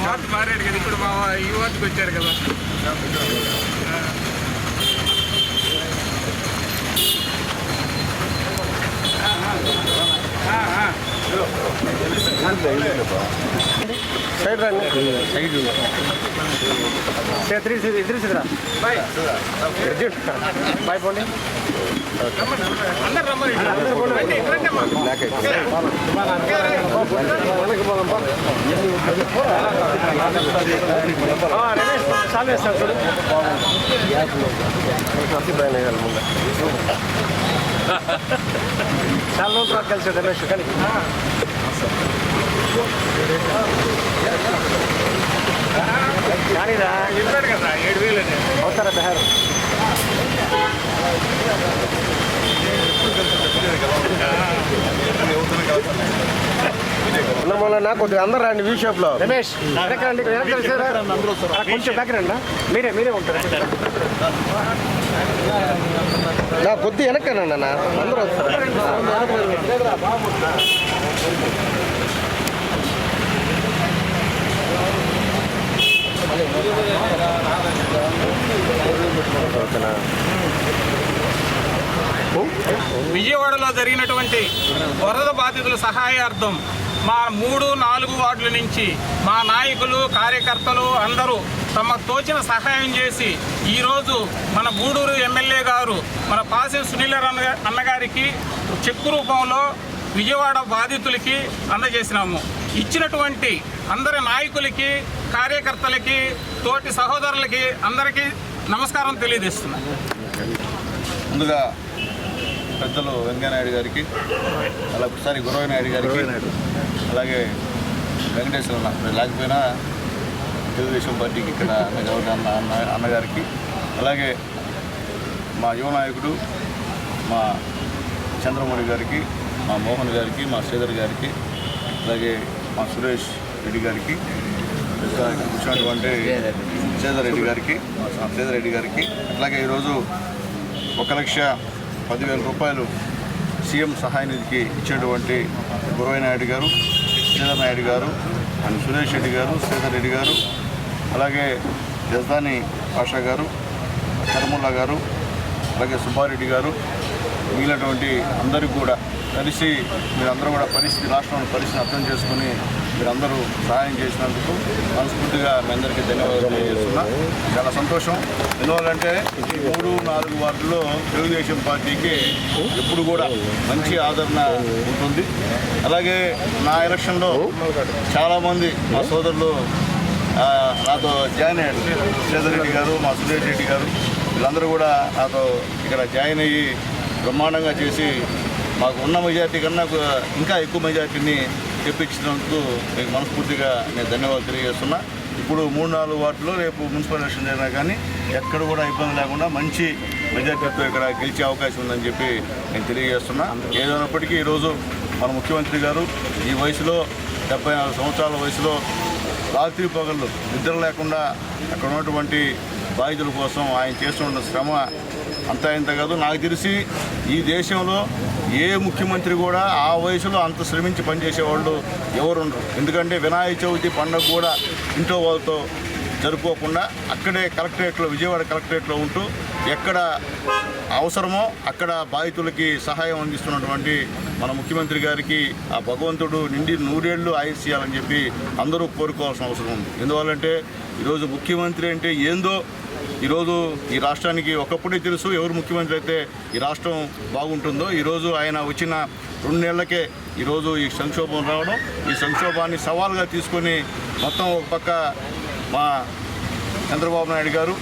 Ward మారాడు కదా, ఇప్పుడు మా ఈ వార్డుకి వచ్చారు కదా. సైడ్ రండి, సైడ్ ఎదురుసిరా బాయ్ బాయ్ పోండి. అందరు రమ్మని రమేష్ చాలు వేస్తాడు చూడు. చాలా రోజులు కలిసి రమేష్ కానీ కానీరా చెప్పాడు కదా 7,000 అవుతారా బెహార్. నాకు కొద్దిగా అందరు రండి వ్యూ షాప్ లో. రమేష్ రండి, కొంచెం బ్యాక్ రండి, మీరే ఉంటారు. నా కొద్ది వెనక్కనండి అన్న, అందరూ వస్తారు. విజయవాడలో జరిగినటువంటి వరద బాధితుల సహాయార్థం మా 3-4 వార్డుల నుంచి మా నాయకులు కార్యకర్తలు అందరూ తమ తోచిన సహాయం చేసి ఈరోజు మన గూడూరు ఎమ్మెల్యే గారు మన పాసె సునీల్ అన్నగారికి చెక్కు రూపంలో విజయవాడ బాధితులకి అందజేసినాము. ఇచ్చినటువంటి అందరి నాయకులకి కార్యకర్తలకి తోటి సహోదరులకి అందరికీ నమస్కారం తెలియజేస్తున్నాను. ముందుగా పెద్దలు వెంకయ్యనాయుడు గారికి, అలాగే ఒకసారి గురవయ్య నాయుడు గారికి, అలాగే వెంకటేశ్వర లేకపోయినా తెలుగుదేశం పార్టీకి ఇక్కడ అన్నగారికి, అలాగే మా యువ నాయకుడు మా చంద్రమౌళి గారికి, మా మోహన్ గారికి, మా శ్రీధర్ గారికి, అలాగే మా సురేష్ రెడ్డి గారికి, కూర్చున్నటువంటి శ్రీధర్ రెడ్డి గారికి, అట్లాగే ఈరోజు 1,10,000 రూపాయలు సీఎం సహాయ నిధికి ఇచ్చినటువంటి గురవయ్య నాయుడు గారు, శ్రీధర్ నాయుడు గారు, సురేష్ రెడ్డి గారు, శ్రీధర్ రెడ్డి గారు, అలాగే జజదాని పాషా గారు, కరముల్లా గారు, అలాగే సుబ్బారెడ్డి గారు, మిగిలినటువంటి అందరికీ కూడా కలిసి మీరందరూ కూడా రాష్ట్రంలో పరిస్థితిని అర్థం చేసుకుని మీరందరూ సహాయం చేసినందుకు మనస్ఫూర్తిగా మీ అందరికీ ధన్యవాదాలు తెలియజేస్తున్నా. చాలా సంతోషం. ఎందువల్లంటే 3-4 వార్డుల్లో తెలుగుదేశం పార్టీకి ఎప్పుడు కూడా మంచి ఆదరణ ఉంటుంది. అలాగే నా ఎలక్షన్లో చాలామంది మా సోదరులు నాతో జాయిన్ అయ్యారు. శ్రీధర్ రెడ్డి గారు, మా సురేష్ రెడ్డి గారు, వీళ్ళందరూ కూడా నాతో ఇక్కడ జాయిన్ అయ్యి బ్రహ్మాండంగా చేసి మాకు ఉన్న మెజార్టీ కన్నా ఇంకా ఎక్కువ మెజార్టీని తెప్పించినందుకు మీకు మనస్ఫూర్తిగా నేను ధన్యవాదాలు తెలియజేస్తున్నా. ఇప్పుడు 3-4 వార్డులో రేపు మున్సిపల్ ఎలక్షన్ జరిగినా కానీ ఎక్కడ కూడా ఇబ్బంది లేకుండా మంచి మెజార్టీతో ఇక్కడ గెలిచే అవకాశం ఉందని చెప్పి నేను తెలియజేస్తున్నా. ఏదైనప్పటికీ ఈరోజు మన ముఖ్యమంత్రి గారు ఈ వయసులో 74 సంవత్సరాల వయసులో రాత్రి పగళ్ళు నిద్ర లేకుండా అక్కడ ఉన్నటువంటి బాధితుల కోసం ఆయన చేస్తున్న శ్రమ అంతా ఇంత కాదు. నాకు తెలిసి ఈ దేశంలో ఏ ముఖ్యమంత్రి కూడా ఆ వయసులో అంత శ్రమించి పనిచేసేవాళ్ళు ఎవరు ఉండరు. ఎందుకంటే వినాయక చవితి పండుగ కూడా ఇంట్లో వాళ్ళతో జరుపుకోకుండా అక్కడే కలెక్టరేట్లో, విజయవాడ కలెక్టరేట్లో ఉంటూ ఎక్కడ అవసరమో అక్కడ బాధితులకి సహాయం అందిస్తున్నటువంటి మన ముఖ్యమంత్రి గారికి ఆ భగవంతుడు నిండి 100 ఏళ్ళు ఆయుష్ చేయాలని చెప్పి అందరూ కోరుకోవాల్సిన అవసరం ఉంది. ఎందువల్లంటే ఈరోజు ముఖ్యమంత్రి అంటే ఏందో ఈరోజు ఈ రాష్ట్రానికి ఒకప్పుడే తెలుసు ఎవరు ముఖ్యమంత్రి అయితే ఈ రాష్ట్రం బాగుంటుందో. ఈరోజు ఆయన వచ్చిన 2 నెలలకే ఈరోజు ఈ సంక్షోభం రావడం, ఈ సంక్షోభాన్ని సవాల్గా తీసుకొని మొత్తం ఒక పక్క మా చంద్రబాబు నాయుడు గారు,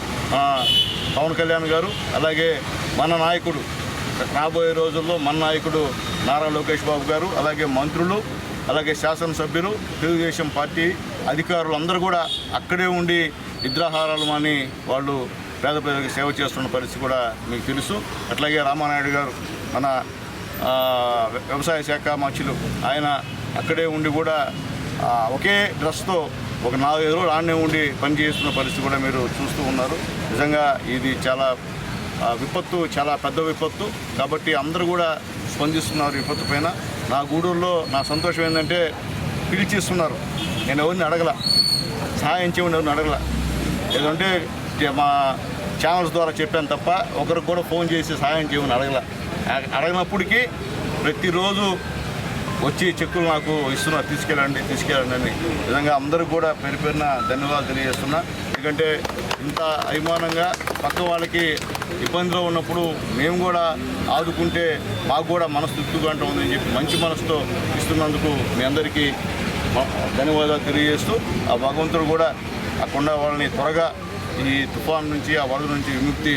పవన్ కళ్యాణ్ గారు, అలాగే మన నాయకుడు రాబోయే రోజుల్లో మన నాయకుడు నారా లోకేష్ బాబు గారు, అలాగే మంత్రులు, అలాగే శాసనసభ్యులు, తెలుగుదేశం పార్టీ అధికారులు అందరూ కూడా అక్కడే ఉండి నిద్రాహారాలు అని వాళ్ళు పేద ప్రజలకు సేవ చేస్తున్న పరిస్థితి కూడా మీకు తెలుసు. అట్లాగే రామానాయుడు గారు మన వ్యవసాయ శాఖ మంత్రులు, ఆయన అక్కడే ఉండి కూడా ఒకే డ్రెస్తో ఒక 4-5 రోజులు ఆడనే ఉండి పనిచేస్తున్న పరిస్థితి కూడా మీరు చూస్తూ ఉన్నారు. నిజంగా ఇది చాలా విపత్తు, చాలా పెద్ద విపత్తు. కాబట్టి అందరూ కూడా స్పందిస్తున్నారు విపత్తు పైన. నా గూడూరులో నా సంతోషం ఏంటంటే పిలిచి ఇస్తున్నారు. నేను ఎవరిని అడగల, సహాయం చేయమని ఎవరిని అడగల. ఏదంటే మా ఛానల్స్ ద్వారా చెప్పాను తప్ప ఒకరికి కూడా ఫోన్ చేసి సహాయం చేయమని అడగినప్పటికీ ప్రతిరోజు వచ్చి చెక్కులు నాకు ఇస్తున్నారు, తీసుకెళ్ళండి అని. విధంగా అందరూ కూడా పేరున ధన్యవాదాలు తెలియజేస్తున్నా. ఎందుకంటే ఇంత అభిమానంగా పక్క వాళ్ళకి ఇబ్బందిలో ఉన్నప్పుడు మేము కూడా ఆదుకుంటే మాకు కూడా మనసు తృప్తిగా ఉంటుందని చెప్పి మంచి మనసుతో ఇస్తున్నందుకు మీ అందరికీ ధన్యవాదాలు తెలియజేస్తూ ఆ భగవంతుడు కూడా ఆ కొండ వాళ్ళని త్వరగా ఈ తుఫాన్ నుంచి ఆ వరద నుంచి విముక్తి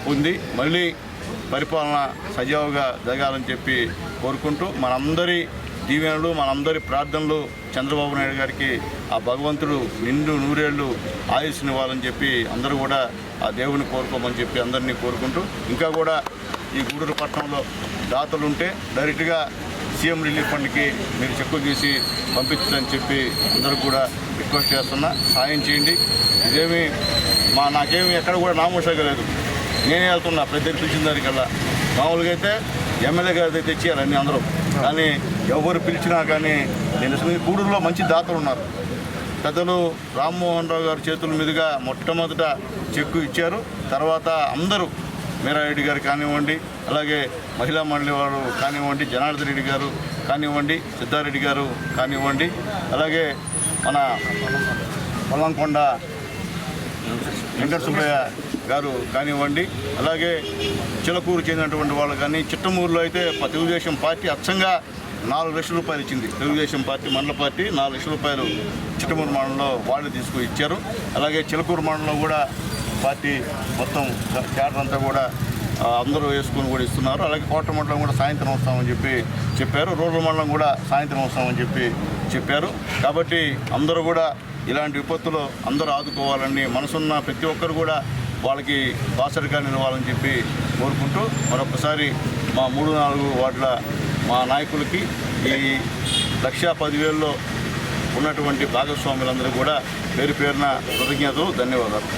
పొంది మళ్ళీ పరిపాలన సజావుగా జరగాలని చెప్పి కోరుకుంటూ మనందరి దీవెనలు మనందరి ప్రార్థనలు చంద్రబాబు నాయుడు గారికి ఆ భగవంతుడు నిండు నూరేళ్ళు ఆయుష్నివ్వాలని చెప్పి అందరూ కూడా ఆ దేవుని కోరుకోమని చెప్పి అందరినీ కోరుకుంటూ ఇంకా కూడా ఈ గూడూరు పట్టణంలో దాతలు ఉంటే డైరెక్ట్గా సీఎం రిలీఫ్ ఫండ్కి మీరు చెక్కు తీసి పంపించని చెప్పి అందరూ కూడా రిక్వెస్ట్ చేస్తున్నా. సాయం చేయండి. ఇదేమి నాకేమి ఎక్కడ కూడా నామోషంగా లేదు. నేనే వెళ్తున్నా ప్రతి పిలిచిన దానికల్లా. మామూలుగా అయితే ఎమ్మెల్యే గారి తెచ్చేయాలి అన్నీ అందరూ, కానీ ఎవరు పిలిచినా కానీ నేను గూడూరులో మంచి దాతలు ఉన్నారు. పెద్దలు రామ్మోహన్ రావు గారి చేతుల మీదుగా మొట్టమొదట చెక్కు ఇచ్చారు. తర్వాత అందరూ మీరారెడ్డి గారు కానివ్వండి, అలాగే మహిళా మండలి వారు కానివ్వండి, జనార్దన్ రెడ్డి గారు కానివ్వండి, సిద్ధారెడ్డి గారు కానివ్వండి, అలాగే మన పొల్లంకొండ వెంకట సుబ్బయ్య గారు కానివ్వండి, అలాగే చిలకూరు చెందినటువంటి వాళ్ళు కానీ, చిట్టమూరులో అయితే తెలుగుదేశం పార్టీ అచ్చంగా 4 లక్షల రూపాయలు ఇచ్చింది. తెలుగుదేశం పార్టీ మండల పార్టీ 4 లక్షల రూపాయలు చిట్టమూరు మండలంలో వాళ్ళు తీసుకు ఇచ్చారు. అలాగే చిలకూరు మండలంలో కూడా పార్టీ మొత్తం క్యాడర్ అంతా కూడా అందరూ వేసుకొని కూడా ఇస్తున్నారు. అలాగే కోట మండలం కూడా సాయంత్రం వస్తామని చెప్పి చెప్పారు. రూరల్ మండలం కూడా సాయంత్రం వస్తామని చెప్పారు. కాబట్టి అందరూ కూడా ఇలాంటి విపత్తులో అందరూ ఆదుకోవాలని మనసున్న ప్రతి ఒక్కరు కూడా వాళ్ళకి బాసరిగా నిలవాలని చెప్పి కోరుకుంటూ మరొకసారి మా 3-4 వార్డుల మా నాయకులకి ఈ 1,10,000లో ఉన్నటువంటి భాగస్వాములందరూ కూడా పేరున కృతజ్ఞతలు, ధన్యవాదాలు.